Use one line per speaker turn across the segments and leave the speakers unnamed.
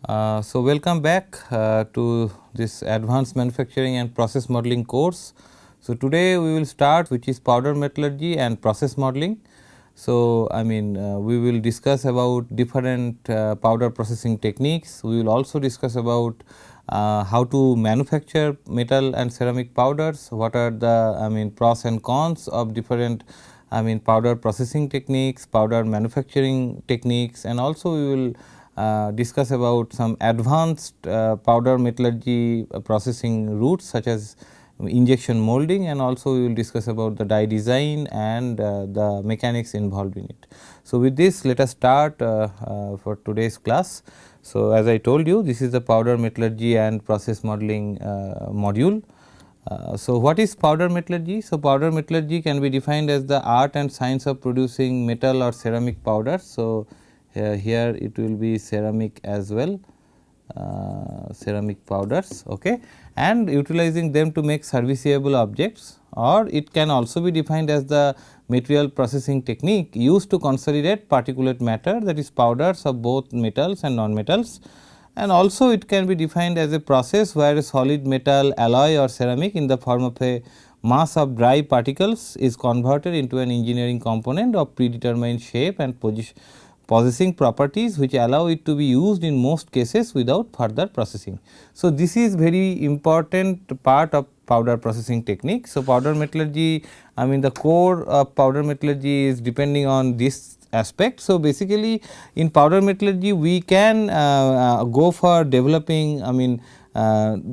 So, welcome back to this advanced manufacturing and process modeling course. So, today we will start which is powder metallurgy and process modeling. So, we will discuss about different powder processing techniques. We will also discuss about how to manufacture metal and ceramic powders, what are the pros and cons of different powder processing techniques, powder manufacturing techniques, and also we will discuss about some advanced powder metallurgy processing routes such as injection molding, and also we will discuss about the die design and the mechanics involved in it. So, with this let us start for today's class. So, as I told you, this is the powder metallurgy and process modeling module. So, what is powder metallurgy? So, powder metallurgy can be defined as the art and science of producing metal or ceramic powders. So, here it will be ceramic as well, ceramic powders, okay, and utilizing them to make serviceable objects, or it can also be defined as the material processing technique used to consolidate particulate matter, that is powders of both metals and non-metals. And also it can be defined as a process where a solid metal, alloy or ceramic in the form of a mass of dry particles is converted into an engineering component of predetermined shape and possessing properties which allow it to be used in most cases without further processing. So, this is very important part of powder processing technique. So, powder metallurgy, the core of powder metallurgy is depending on this aspect. So, basically in powder metallurgy we can go for developing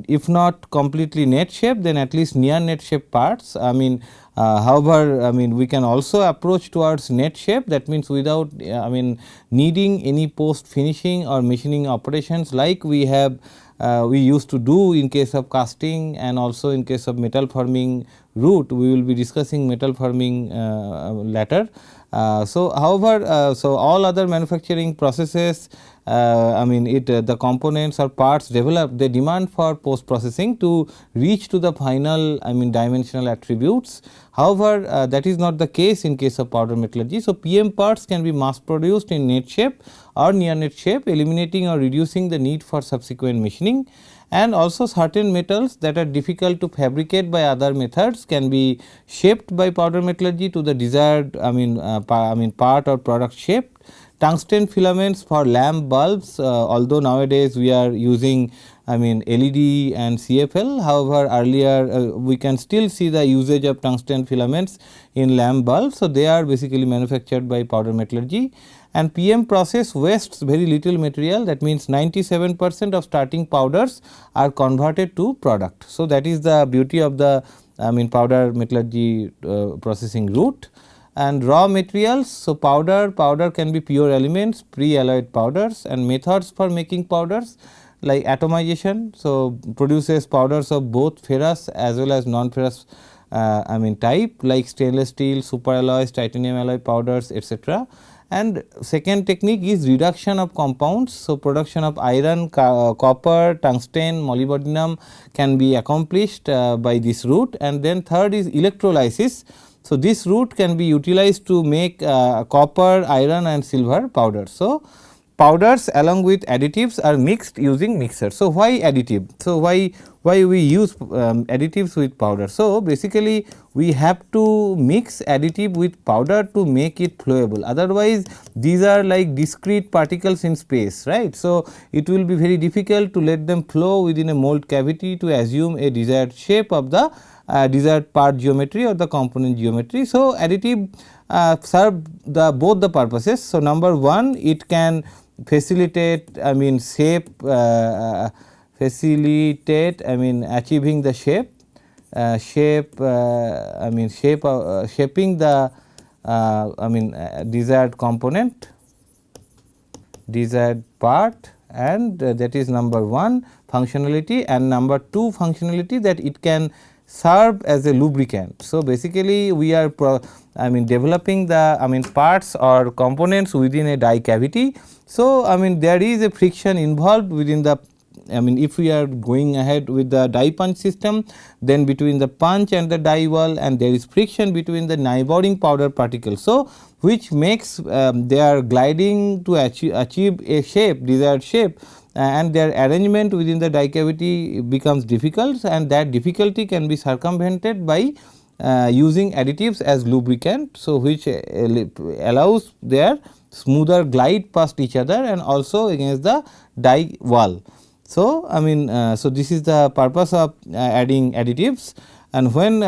if not completely net shape, then at least near net shape parts. However, we can also approach towards net shape, that means without needing any post finishing or machining operations like we used to do in case of casting, and also in case of metal forming route. We will be discussing metal forming later. So, however, so all other manufacturing processes, the components or parts developed, they demand for post processing to reach to the final dimensional attributes. However, that is not the case in case of powder metallurgy. So, PM parts can be mass produced in net shape or near net shape, eliminating or reducing the need for subsequent machining. And also certain metals that are difficult to fabricate by other methods can be shaped by powder metallurgy to the desired part or product shape. Tungsten filaments for lamp bulbs, although nowadays we are using LED and CFL. However, earlier we can still see the usage of tungsten filaments in lamp bulbs. So, they are basically manufactured by powder metallurgy. And PM process wastes very little material, that means 97% of starting powders are converted to product. So, that is the beauty of the powder metallurgy processing route. And raw materials, so powder can be pure elements, pre-alloyed powders, and methods for making powders like atomization. So, produces powders of both ferrous as well as non-ferrous type like stainless steel, superalloys, titanium alloy powders, etc. And second technique is reduction of compounds. So, production of iron, copper, tungsten, molybdenum can be accomplished by this route. And then third is electrolysis. So, this route can be utilized to make copper, iron and silver powders. So, powders along with additives are mixed using mixer. So, why additive? So, why we use additives with powder? So, basically we have to mix additive with powder to make it flowable, otherwise these are like discrete particles in space, right. So, it will be very difficult to let them flow within a mold cavity to assume a desired shape of the desired part geometry or the component geometry. So, additive serve both the purposes. So, number one, it can facilitate achieving the shaping the desired component, desired part, and that is number one functionality, and number two functionality that it can serve as a lubricant. So, basically we are developing the parts or components within a die cavity. So, there is a friction involved within the if we are going ahead with the die punch system, then between the punch and the die wall, and there is friction between the neighboring powder particles. So, which makes they are gliding to achieve a shape, desired shape. and their arrangement within the die cavity becomes difficult, and that difficulty can be circumvented by using additives as lubricant. So, which allows their smoother glide past each other and also against the die wall. So, I mean so this is the purpose of adding additives, and when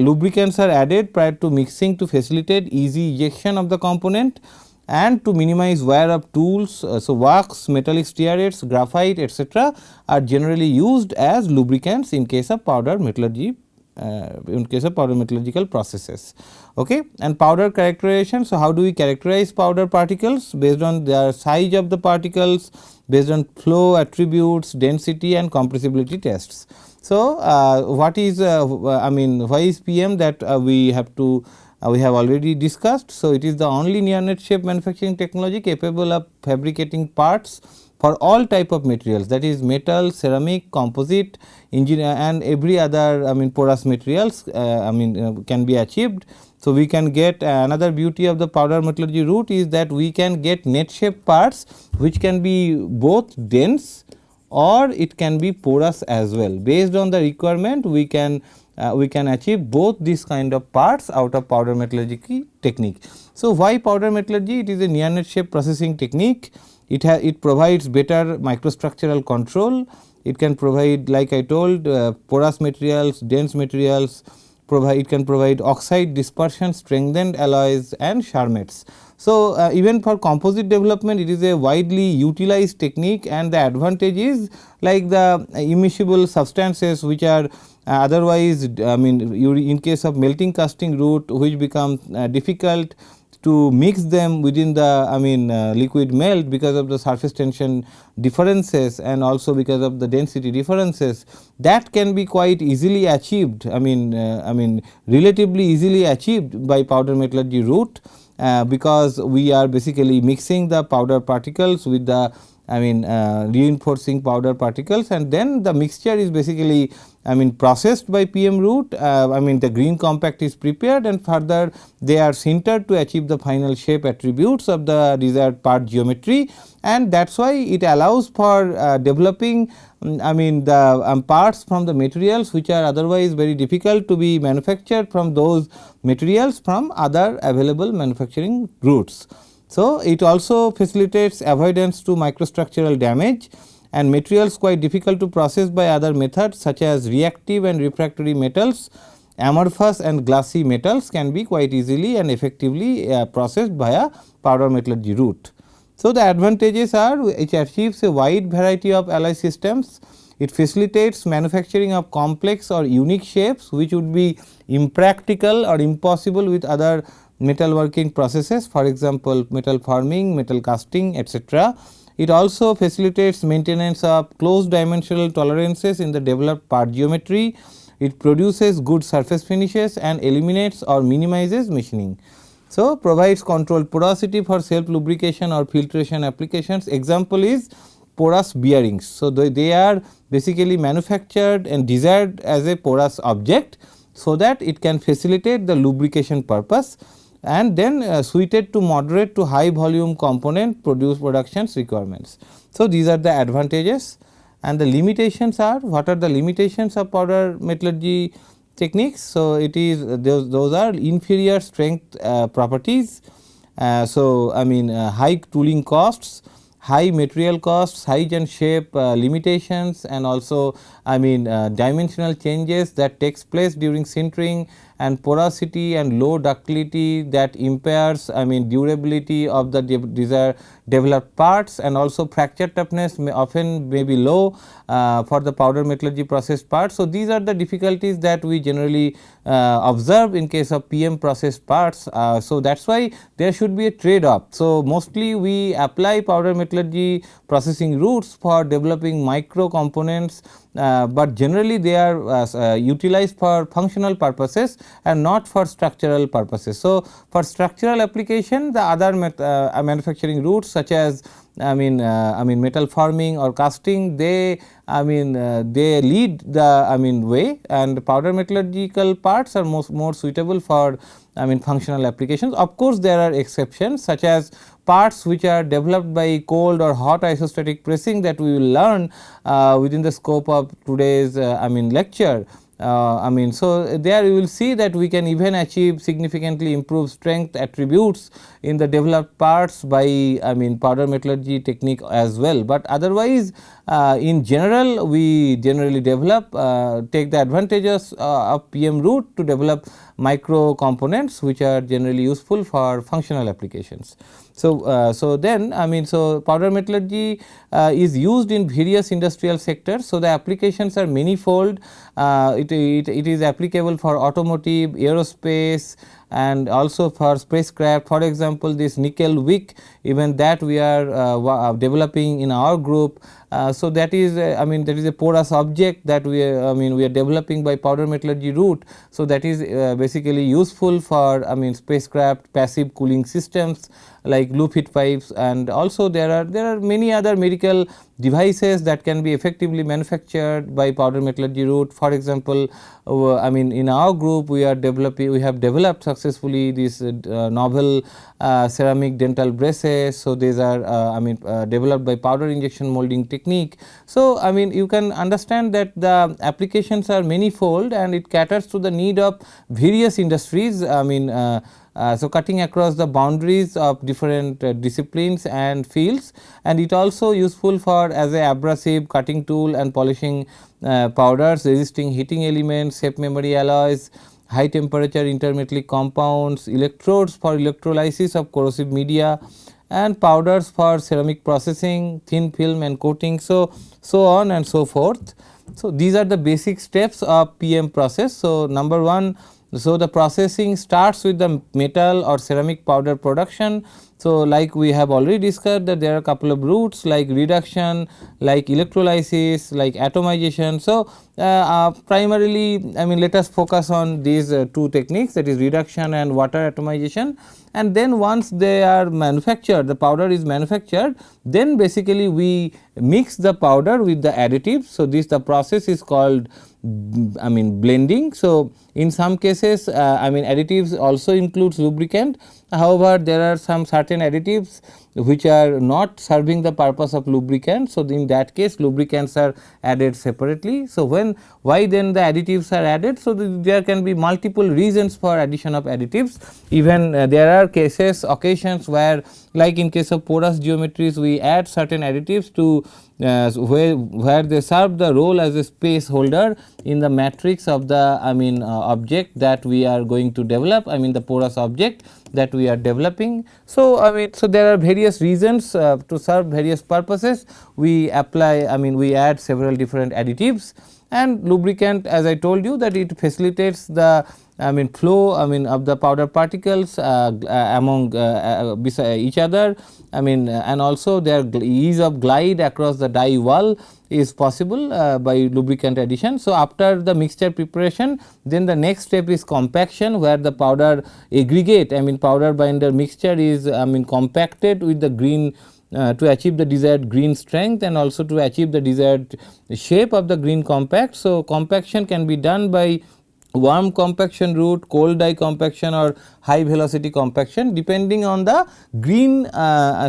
lubricants are added prior to mixing to facilitate easy ejection of the component and to minimize wear of tools. So, wax, metallic stearates, graphite etc., are generally used as lubricants in case of powder metallurgy, in case of powder metallurgical processes. Okay. And powder characterization. So, how do we characterize powder particles? Based on the size of the particles, based on flow attributes, density and compressibility tests. So, what is I mean, why is PM that we have to we have already discussed. So, it is the only near net shape manufacturing technology capable of fabricating parts for all type of materials, that is metal, ceramic, composite, engineer and every other I mean porous materials can be achieved. So, we can get another beauty of the powder metallurgy route is that we can get net shape parts which can be both dense or it can be porous as well. Based on the requirement we can achieve both these kind of parts out of powder metallurgy technique. So, why powder metallurgy? It is a near net shape processing technique. It provides better microstructural control. It can provide, like I told, porous materials, dense materials. It can provide oxide dispersion, strengthened alloys and charmettes. So, even for composite development, it is a widely utilized technique, and the advantage is like the immiscible substances which are otherwise in case of melting casting route, which becomes difficult to mix them within the liquid melt because of the surface tension differences and also because of the density differences, that can be quite easily achieved, relatively easily achieved by powder metallurgy route, because we are basically mixing the powder particles with the reinforcing powder particles, and then the mixture is basically processed by PM route. The green compact is prepared and further they are sintered to achieve the final shape attributes of the desired part geometry, and that is why it allows for developing the parts from the materials which are otherwise very difficult to be manufactured from those materials from other available manufacturing routes. So, it also facilitates avoidance to microstructural damage, and materials quite difficult to process by other methods such as reactive and refractory metals, amorphous and glassy metals can be quite easily and effectively processed via powder metallurgy route. So, the advantages are it achieves a wide variety of alloy systems, it facilitates manufacturing of complex or unique shapes which would be impractical or impossible with other metal working processes, for example, metal forming, metal casting etc. It also facilitates maintenance of closed dimensional tolerances in the developed part geometry. It produces good surface finishes and eliminates or minimizes machining. So, provides controlled porosity for self lubrication or filtration applications. Example is porous bearings. So, they are basically manufactured and desired as a porous object, so that it can facilitate the lubrication purpose, and then suited to moderate to high volume component productions requirements. So, these are the advantages, and the limitations are, what are the limitations of powder metallurgy techniques? So, it is those are inferior strength properties. High tooling costs, high material costs, size and shape limitations, and also dimensional changes that takes place during sintering, and porosity and low ductility that impairs durability of the desired developed parts, and also fracture toughness may be low for the powder metallurgy processed parts. So, these are the difficulties that we generally observe in case of PM processed parts. So, that is why there should be a trade off. So, mostly we apply powder metallurgy processing routes for developing micro components, but generally they are utilized for functional purposes and not for structural purposes. So, for structural application, the other manufacturing routes such as I mean metal forming or casting, they they lead the way, and powder metallurgical parts are more suitable for functional applications. Of course, there are exceptions such as parts which are developed by cold or hot isostatic pressing that we will learn within the scope of today's lecture. So there you will see that we can even achieve significantly improved strength attributes in the developed parts by powder metallurgy technique as well, but otherwise in general we generally develop take the advantages of PM route to develop micro components which are generally useful for functional applications. So then so powder metallurgy is used in various industrial sectors. So the applications are manifold. It is applicable for automotive, aerospace, and also for spacecraft. For example, this nickel wick, even that we are developing in our group. So that is that is a porous object that we are developing by powder metallurgy route. So that is basically useful for spacecraft passive cooling systems like loop heat pipes, and also there are many other medical devices that can be effectively manufactured by powder metallurgy route. For example, in our group we have developed successfully this novel ceramic dental braces. So these are developed by powder injection molding technique. So you can understand that the applications are manifold and it caters to the need of various industries. So cutting across the boundaries of different disciplines and fields, and it also useful for as a abrasive cutting tool and polishing powders, resisting heating elements, safe memory alloys, high temperature intermetallic compounds, electrodes for electrolysis of corrosive media, and powders for ceramic processing, thin film and coating, so on and so forth. So these are the basic steps of PM process. So number one, so the processing starts with the metal or ceramic powder production. So like we have already discussed that there are a couple of routes like reduction, like electrolysis, like atomization. So primarily let us focus on these two techniques, that is reduction and water atomization. And then once they are manufactured, the powder is manufactured, then basically we mix the powder with the additives. So this the process is called blending. So in some cases additives also includes lubricant. However, there are some certain additives which are not serving the purpose of lubricant. So in that case lubricants are added separately. So why then the additives are added? So there can be multiple reasons for addition of additives. Even there are occasions where, like in case of porous geometries, we add certain additives to where they serve the role as a space holder in the matrix of the object that we are going to develop, the porous object that we are developing. So so there are various reasons to serve various purposes. We apply we add several different additives, and lubricant, as I told you, that it facilitates the flow of the powder particles among beside each other, and also their ease of glide across the die wall is possible by lubricant addition. So after the mixture preparation, then the next step is compaction, where the powder aggregate powder binder mixture is compacted with the green to achieve the desired green strength and also to achieve the desired shape of the green compact. So compaction can be done by warm compaction route, cold die compaction, or high velocity compaction, depending on the green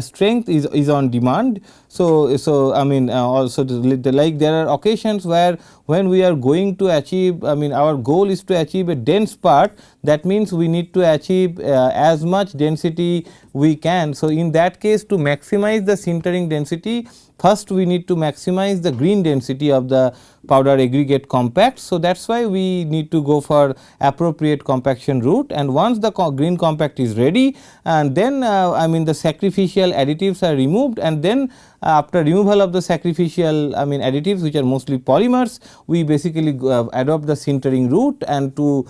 strength is on demand. So also like there are occasions where when we are going to achieve our goal is to achieve a dense part, that means we need to achieve as much density we can. So in that case, to maximize the sintering density, first we need to maximize the green density of the powder aggregate compact. So that is why we need to go for appropriate compaction route, and once the green compact is ready, and then the sacrificial additives are removed, and then after removal of the sacrificial additives, which are mostly polymers, we basically adopt the sintering route, and to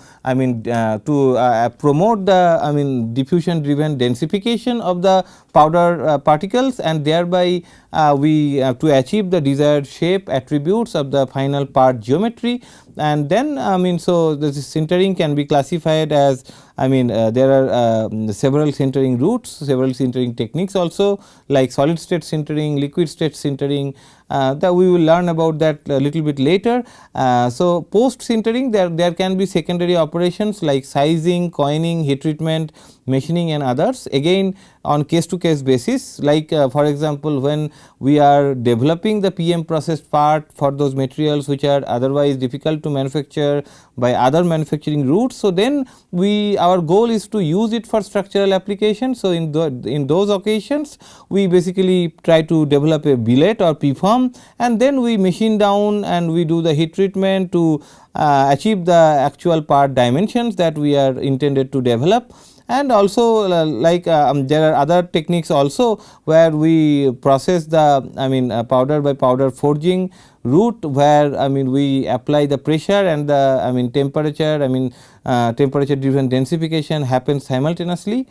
promote the diffusion driven densification of the powder particles, and thereby we to achieve the desired shape attributes of the final part geometry. And then so the sintering can be classified as I mean there are several sintering routes, several sintering techniques also, like solid state sintering, liquid state sintering, that we will learn about that a little bit later. So, post sintering there can be secondary operations like sizing, coining, heat treatment, machining and others, again on case to case basis, like for example, when we are developing the PM processed part for those materials which are otherwise difficult to manufacture by other manufacturing routes. So, then our goal is to use it for structural application. So, in those occasions we basically try to develop a billet or preform, and then we machine down and we do the heat treatment to achieve the actual part dimensions that we are intended to develop. And also there are other techniques also where we process the powder by powder forging route, where we apply the pressure and the temperature, temperature driven densification happens simultaneously.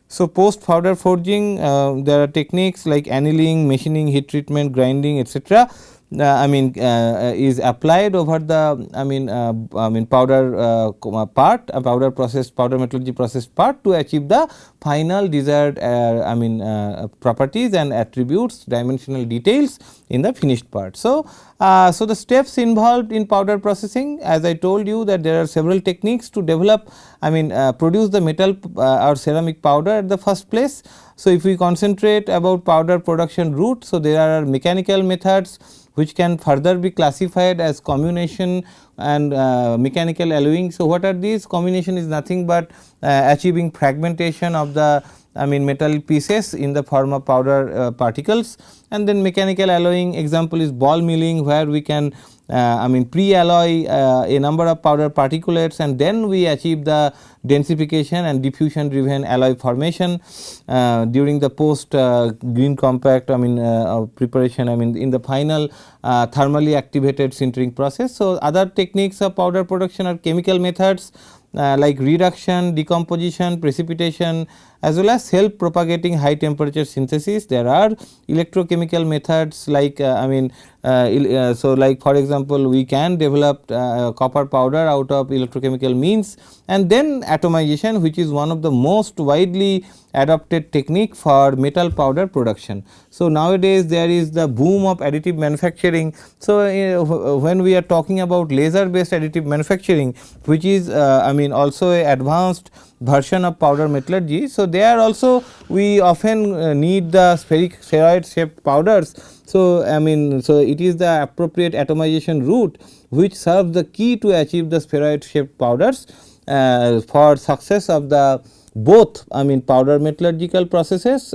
So, post powder forging there are techniques like annealing, machining, heat treatment, grinding, etc. Is applied over the powder part, powder processed, powder metallurgy processed part to achieve the final desired properties and attributes, dimensional details in the finished part. So, so the steps involved in powder processing, as I told you that there are several techniques to develop produce the metal or ceramic powder at the first place. So, if we concentrate about powder production route, so there are mechanical methods which can further be classified as comminution and mechanical alloying. So, what are these? Comminution is nothing but achieving fragmentation of the metal pieces in the form of powder particles, and then mechanical alloying example is ball milling, where we can pre-alloy a number of powder particulates and then we achieve the densification and diffusion driven alloy formation during the post green compact preparation in the final thermally activated sintering process. So, other techniques of powder production are chemical methods like reduction, decomposition, precipitation, as well as self propagating high temperature synthesis. There are electrochemical methods like so like for example, we can develop copper powder out of electrochemical means, and then atomization, which is one of the most widely adopted technique for metal powder production. So, nowadays there is the boom of additive manufacturing. So, when we are talking about laser based additive manufacturing, which is also a advanced version of powder metallurgy. So, there also we often need the spheroid shaped powders. So, so it is the appropriate atomization route which serves the key to achieve the spheroid shaped powders for success of the both powder metallurgical processes,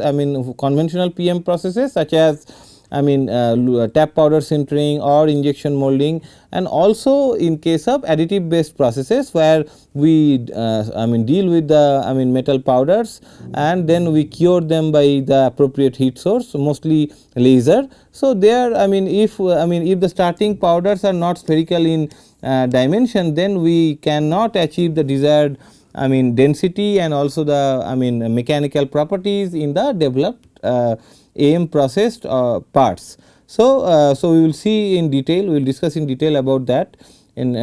conventional PM processes such as tap powder sintering or injection molding, and also in case of additive based processes where we deal with the metal powders and then we cure them by the appropriate heat source, mostly laser. So, there if the starting powders are not spherical in dimension, then we cannot achieve the desired density and also the mechanical properties in the developed AM processed parts. So, so we will see in detail, we will discuss in detail about that in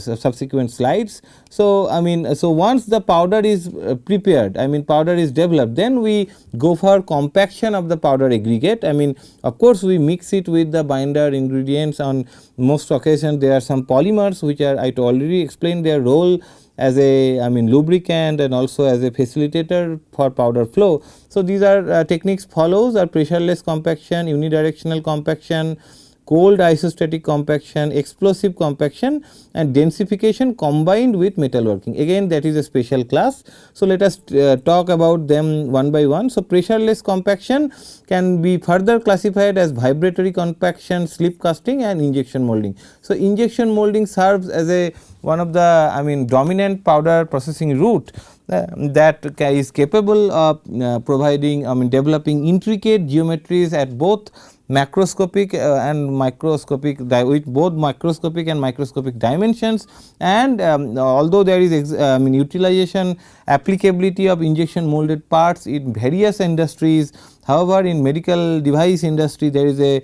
subsequent slides. So, so once the powder is prepared, powder is developed, then we go for compaction of the powder aggregate. Of course, we mix it with the binder ingredients. On most occasions there are some polymers which are, I already explained their role as a lubricant and also as a facilitator for powder flow. So, these are techniques follows are pressureless compaction, unidirectional compaction, cold isostatic compaction, explosive compaction and densification combined with metalworking. Again, that is a special class. So, let us talk about them one by one. So, pressureless compaction can be further classified as vibratory compaction, slip casting and injection molding. So, injection molding serves as a one of the dominant powder processing route that is capable of providing developing intricate geometries at both macroscopic and microscopic with both microscopic and microscopic dimensions, and although there is utilization applicability of injection molded parts in various industries However, in medical device industry there is a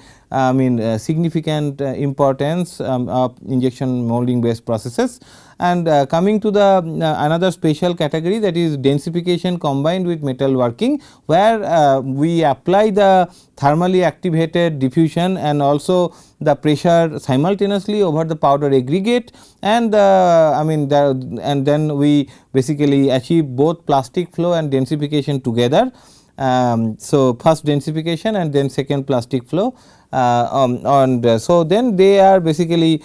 significant importance of injection molding based processes. And coming to the another special category, that is densification combined with metal working, where we apply the thermally activated diffusion and also the pressure simultaneously over the powder aggregate, and and then we basically achieve both plastic flow and densification together. So, first densification and then second plastic flow, so then they are basically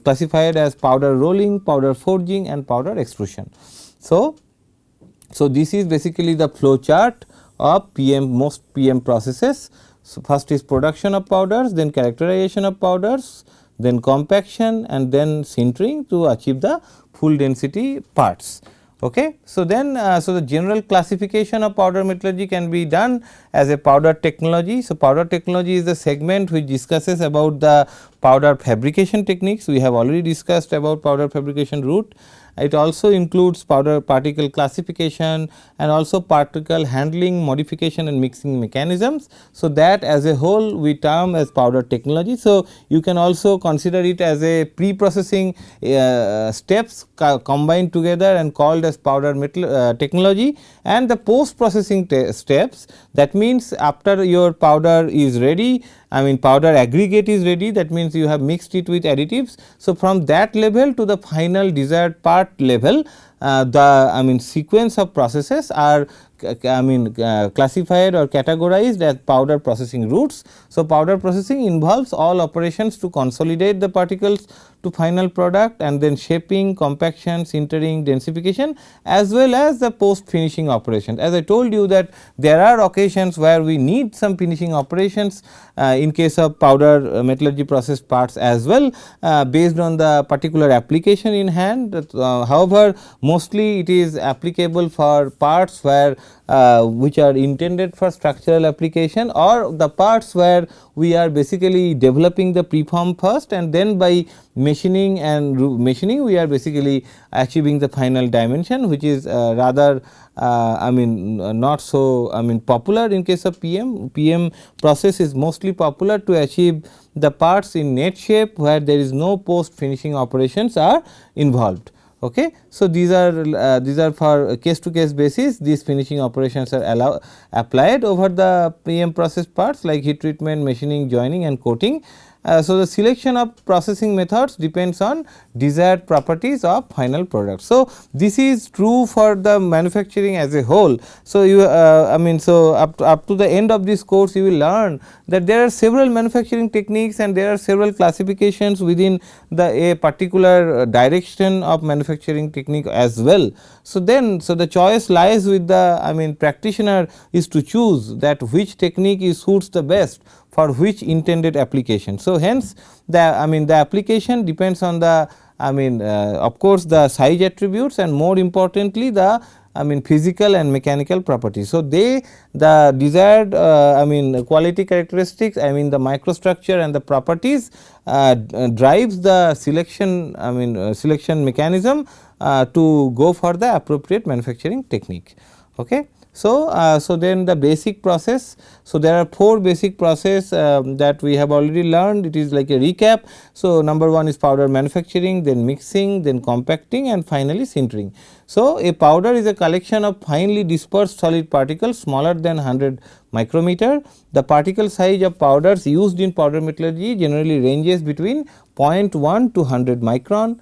classified as powder rolling, powder forging and powder extrusion. So, this is basically the flow chart of most PM processes. So, first is production of powders, then characterization of powders, then compaction and then sintering to achieve the full density parts. Okay. So, then so the general classification of powder metallurgy can be done as a powder technology. So, powder technology is the segment which discusses about the powder fabrication techniques. We have already discussed about powder fabrication route. It also includes powder particle classification and also particle handling, modification and mixing mechanisms. So, that as a whole we term as powder technology. So, you can also consider it as a pre-processing steps combined together and called as powder metal technology, and the post processing steps, that means after your powder is ready, powder aggregate is ready, that means you have mixed it with additives. So, from that level to the final desired part level, the sequence of processes are classified or categorized as powder processing routes. So, powder processing involves all operations to consolidate the particles to final product and then shaping, compaction, sintering, densification, as well as the post finishing operations. As I told you that there are occasions where we need some finishing operations in case of powder metallurgy process parts as well, based on the particular application in hand. However, mostly it is applicable for parts where which are intended for structural application, or the parts where we are basically developing the preform first and then by machining and machining we are basically achieving the final dimension, which is rather not so popular in case of PM. PM process is mostly popular to achieve the parts in net shape where there is no post finishing operations are involved. Okay. So, these are for case to case basis, these finishing operations are applied over the PM process parts like heat treatment, machining, joining and coating. So, the selection of processing methods depends on desired properties of final product. So, this is true for the manufacturing as a whole. So, you so up to the end of this course you will learn that there are several manufacturing techniques and there are several classifications within a particular direction of manufacturing technique as well. So, then the choice lies with the practitioner is to choose that which technique suits the best for which intended application. So, hence the application depends on the of course, the size attributes and more importantly the physical and mechanical properties. So, the desired quality characteristics, the microstructure and the properties drives the selection selection mechanism to go for the appropriate manufacturing technique. Okay. So, then the basic process. So, there are 4 basic process that we have already learned. It is like a recap. So, number 1 is powder manufacturing, then mixing, then compacting and finally sintering. So, a powder is a collection of finely dispersed solid particles smaller than 100 micrometer. The particle size of powders used in powder metallurgy generally ranges between 0.1 to 100 micron.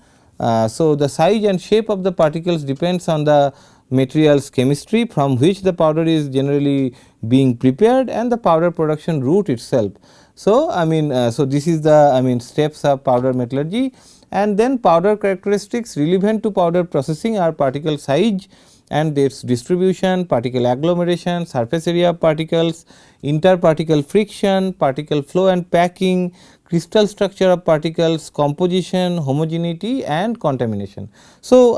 So, the size and shape of the particles depends on the materials chemistry from which the powder is generally being prepared and the powder production route itself. So, so this is the steps of powder metallurgy, and then powder characteristics relevant to powder processing are particle size and its distribution, particle agglomeration, surface area of particles, interparticle friction, particle flow and packing, crystal structure of particles, composition, homogeneity and contamination. So,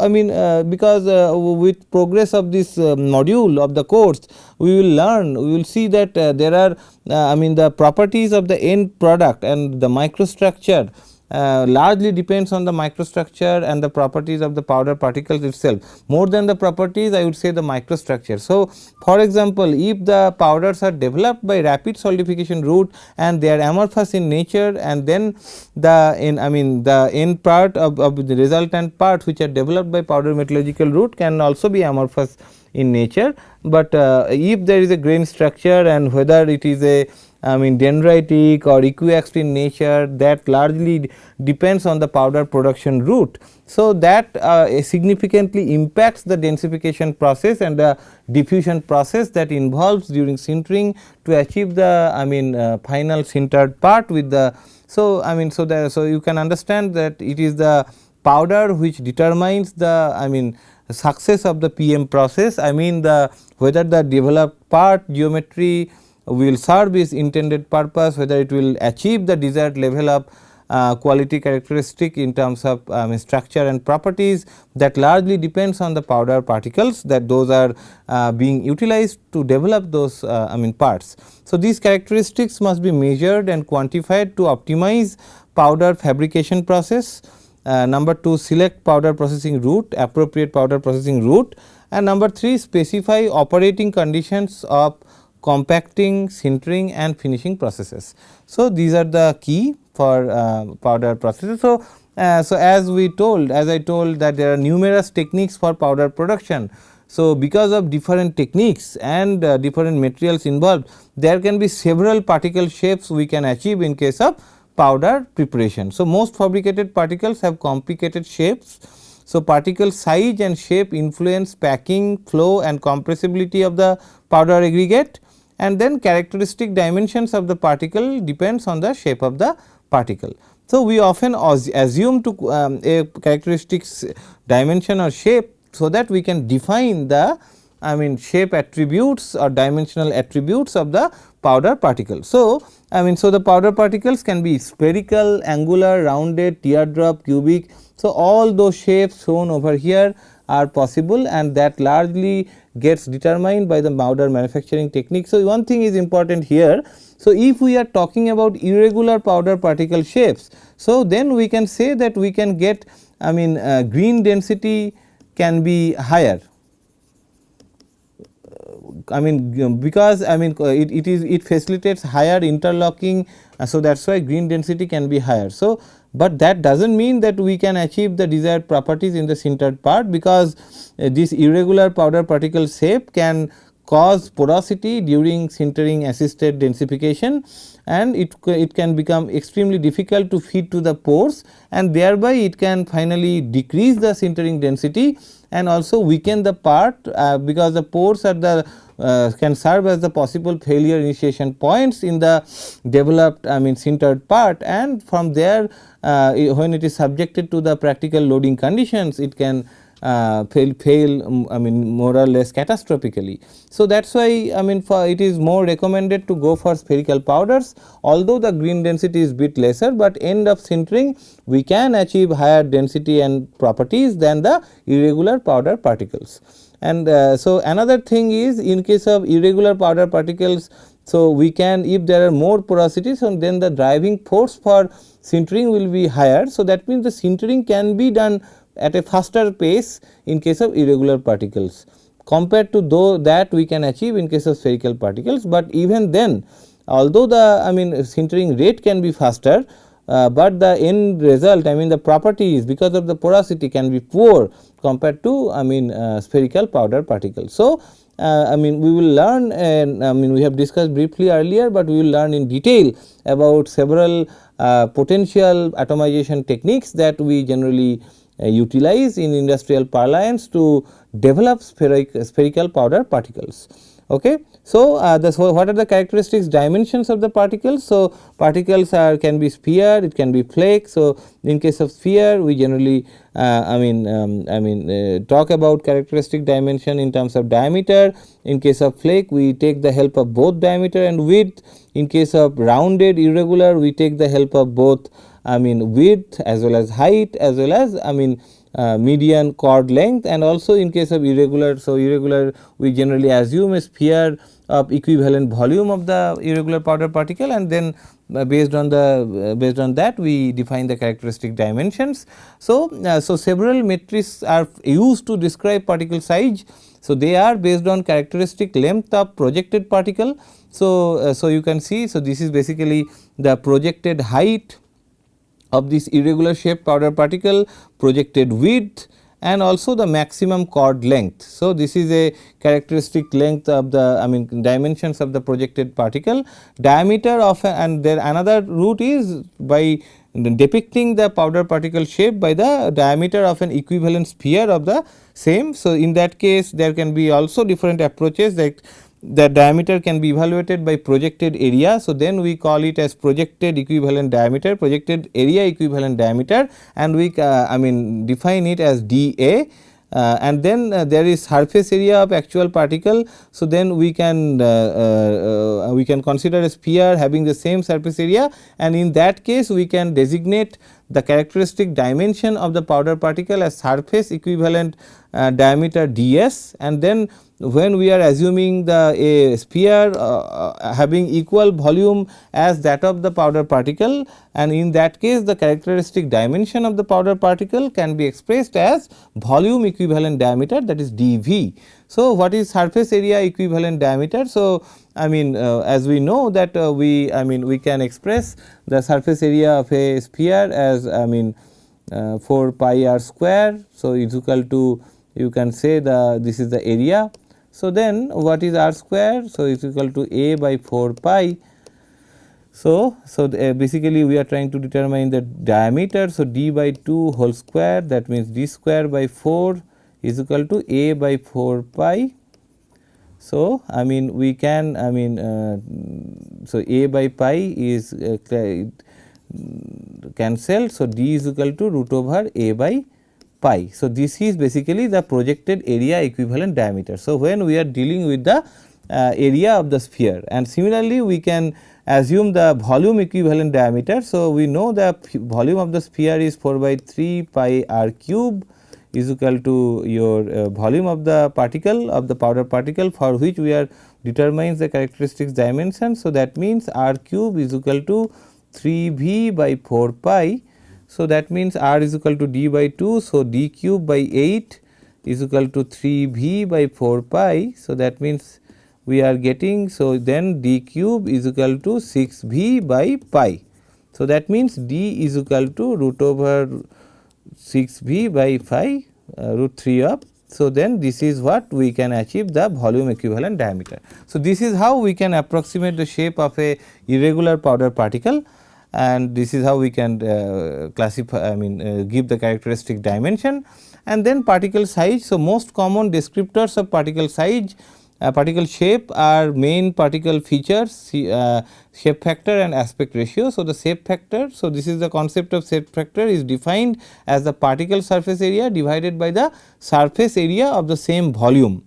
because with progress of this module of the course we will see that there are the properties of the end product and the microstructure largely depends on the microstructure and the properties of the powder particles itself. More than the properties, I would say the microstructure. So, for example, if the powders are developed by rapid solidification route and they are amorphous in nature, and then the the end part of the resultant part which are developed by powder metallurgical route can also be amorphous in nature. But if there is a grain structure, and whether it is a dendritic or equiaxed in nature, that largely depends on the powder production route. So, that significantly impacts the densification process and the diffusion process that involves during sintering to achieve the final sintered part with the. So, so you can understand that it is the powder which determines the success of the PM process. The whether the developed part geometry will serve its intended purpose, whether it will achieve the desired level of quality characteristic in terms of structure and properties, that largely depends on the powder particles, that those are being utilized to develop those parts. So, these characteristics must be measured and quantified to optimize powder fabrication process. Number 2, select powder processing route, appropriate powder processing route, and number 3, specify operating conditions of compacting, sintering and finishing processes. So, these are the key for powder processes. So, as I told that there are numerous techniques for powder production. So, because of different techniques and different materials involved, there can be several particle shapes we can achieve in case of powder preparation. So, most fabricated particles have complicated shapes. So, particle size and shape influence packing, flow and compressibility of the powder aggregate, and then characteristic dimensions of the particle depends on the shape of the particle. So, we often assume to a characteristics dimension or shape, so that we can define the shape attributes or dimensional attributes of the powder particle. So, so the powder particles can be spherical, angular, rounded, teardrop, cubic. So, all those shapes shown over here are possible, and that largely gets determined by the powder manufacturing technique. So, one thing is important here. So, if we are talking about irregular powder particle shapes, so then we can say that we can get grain density can be higher. Because it facilitates higher interlocking, so that is why grain density can be higher. So, but that does not mean that we can achieve the desired properties in the sintered part, because this irregular powder particle shape can cause porosity during sintering assisted densification, and it can become extremely difficult to feed to the pores, and thereby it can finally decrease the sintering density and also weaken the part, because the pores are the can serve as the possible failure initiation points in the developed sintered part, and from there when it is subjected to the practical loading conditions, it can fail more or less catastrophically. So, that is why for it is more recommended to go for spherical powders, although the grain density is bit lesser, but end of sintering we can achieve higher density and properties than the irregular powder particles. And so, another thing is, in case of irregular powder particles, so we can, if there are more porosities, and then the driving force for sintering will be higher. So, that means the sintering can be done at a faster pace in case of irregular particles, compared to that we can achieve in case of spherical particles. But even then, although the sintering rate can be faster, but the end result, the properties because of the porosity can be poor compared to spherical powder particles. So, we will learn, and we have discussed briefly earlier, but we will learn in detail about several potential atomization techniques that we generally utilize in industrial parlance to develop spherical powder particles. Okay. So, what are the characteristics dimensions of the particles? So, particles can be sphere, it can be flake. So, in case of sphere we generally talk about characteristic dimension in terms of diameter. In case of flake we take the help of both diameter and width. In case of rounded irregular we take the help of both width as well as height, as well as median chord length, and also in case of irregular. So, irregular we generally assume a sphere of equivalent volume of the irregular powder particle, and then based on that we define the characteristic dimensions. So, so several metrics are used to describe particle size. So, they are based on characteristic length of projected particle. So, so you can see, so this is basically the projected height of this irregular shaped powder particle, projected width, and also the maximum chord length. So, this is a characteristic length of the dimensions of the projected particle, diameter of and there another route is by depicting the powder particle shape by the diameter of an equivalent sphere of the same. So, in that case there can be also different approaches, like the diameter can be evaluated by projected area. So, then we call it as projected equivalent diameter, projected area equivalent diameter, and we define it as dA. And then there is surface area of actual particle. So, then we can consider a sphere having the same surface area, and in that case we can designate the characteristic dimension of the powder particle as surface equivalent diameter ds, and then when we are assuming the a sphere having equal volume as that of the powder particle, and in that case the characteristic dimension of the powder particle can be expressed as volume equivalent diameter, that is dV. So, what is surface area equivalent diameter? So, as we know that we can express the surface area of a sphere as 4 pi r square. So, is equal to, you can say this is the area. So, then what is r square? So, it is equal to a by 4 pi. So, basically we are trying to determine the diameter. So, d by 2 whole square, that means d square by 4 is equal to a by 4 pi. So, we can so a by pi is cancelled. So, d is equal to root over a by pi. So, this is basically the projected area equivalent diameter. So, when we are dealing with the area of the sphere, and similarly we can assume the volume equivalent diameter. So, we know the volume of the sphere is 4 by 3 pi r cube is equal to your volume of the particle, of the powder particle, for which we are determines the characteristics dimension. So, that means r cube is equal to 3 v by 4 pi. So, that means r is equal to d by 2. So, d cube by 8 is equal to 3 v by 4 pi. So, that means we are getting, so then d cube is equal to 6 v by pi. So, that means d is equal to root over 6 v by pi root 3 of. So, then this is what we can achieve the volume equivalent diameter. So, this is how we can approximate the shape of a irregular powder particle, and this is how we can classify, give the characteristic dimension, and then particle size. So, most common descriptors of particle size, particle shape are main particle features, shape factor and aspect ratio. So, the shape factor, so this is the concept of shape factor, is defined as the particle surface area divided by the surface area of the same volume.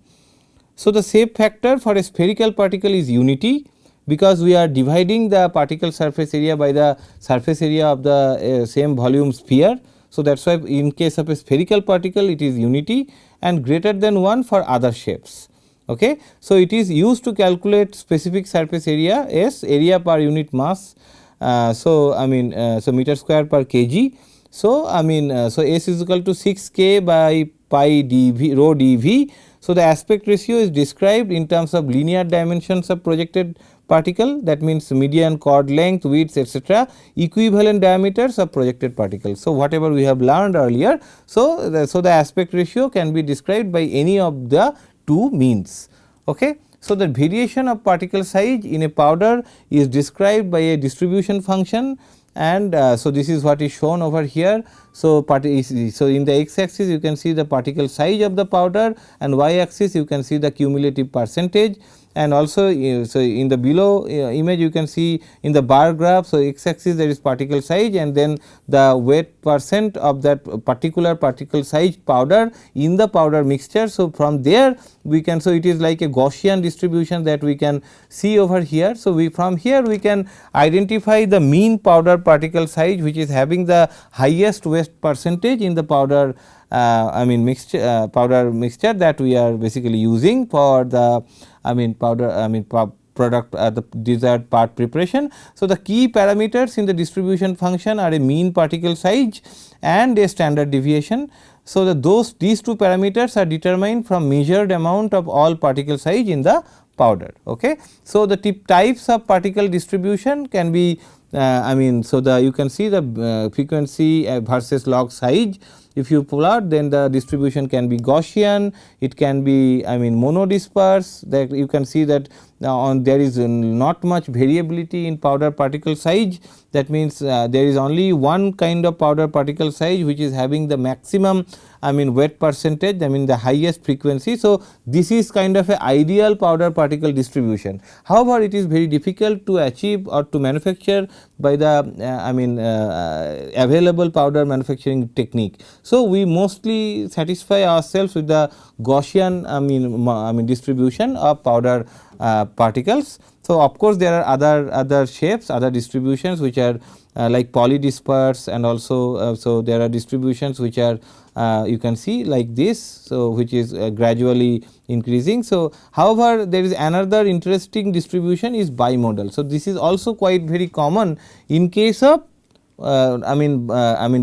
So, the shape factor for a spherical particle is unity, because we are dividing the particle surface area by the surface area of the same volume sphere. So, that is why in case of a spherical particle it is unity, and greater than 1 for other shapes. Okay. So, it is used to calculate specific surface area S, area per unit mass. So, so meter square per kg. So, so S is equal to 6 k by pi dV rho dV. So, the aspect ratio is described in terms of linear dimensions of projected particle, that means median, chord length, width, etc., equivalent diameters of projected particle. So, whatever we have learned earlier. So, the aspect ratio can be described by any of the two means. Okay. So, the variation of particle size in a powder is described by a distribution function, and so this is what is shown over here. So, in the x axis you can see the particle size of the powder, and y axis you can see the cumulative percentage, and also so in the below image you can see in the bar graph. So, x axis there is particle size, and then the weight percent of that particular particle size powder in the powder mixture. So, from there we can, so it is like a Gaussian distribution that we can see over here. So, from here we can identify the mean powder particle size which is having the highest weight percentage in the powder I mean mixture powder mixture that we are basically using for the product the desired part preparation. So, the key parameters in the distribution function are a mean particle size and a standard deviation. So, these two parameters are determined from measured amount of all particle size in the powder. Okay. So, the types of particle distribution can be so you can see the frequency versus log size. If you plot, then the distribution can be Gaussian, it can be monodisperse, that you can see that there is not much variability in powder particle size. That means, there is only one kind of powder particle size which is having the maximum weight percentage, the highest frequency. So, this is kind of a ideal powder particle distribution. However, it is very difficult to achieve or to manufacture by the available powder manufacturing technique. So, we mostly satisfy ourselves with the Gaussian distribution of powder particles. So, of course, there are other shapes, other distributions which are like polydisperse, and also so there are distributions which are you can see like this. So, which is gradually increasing. So, however, there is another interesting distribution is bimodal. So, this is also quite very common in case of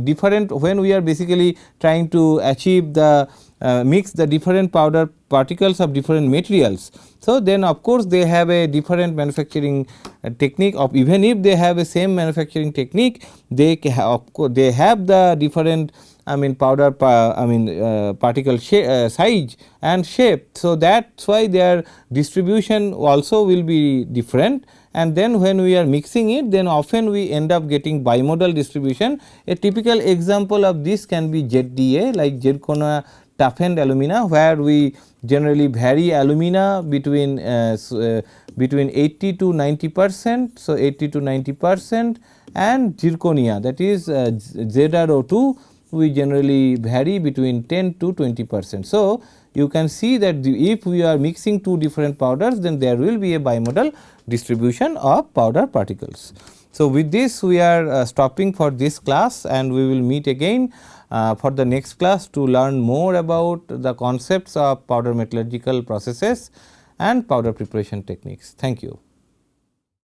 different, when we are basically trying to achieve the mix the different powder particles of different materials. So, then of course, they have a different manufacturing technique of, even if they have a same manufacturing technique, they have the different powder particle size and shape. So, that is why their distribution also will be different, and then when we are mixing it, then often we end up getting bimodal distribution. A typical example of this can be ZDA, like zirconia toughened alumina, where we generally vary alumina between 80 to 90%. So, 80 to 90%, and zirconia, that is ZrO2, we generally vary between 10 to 20%. So, you can see that if we are mixing two different powders, then there will be a bimodal distribution of powder particles. So, with this we are stopping for this class, and we will meet again for the next class to learn more about the concepts of powder metallurgical processes and powder preparation techniques. Thank you.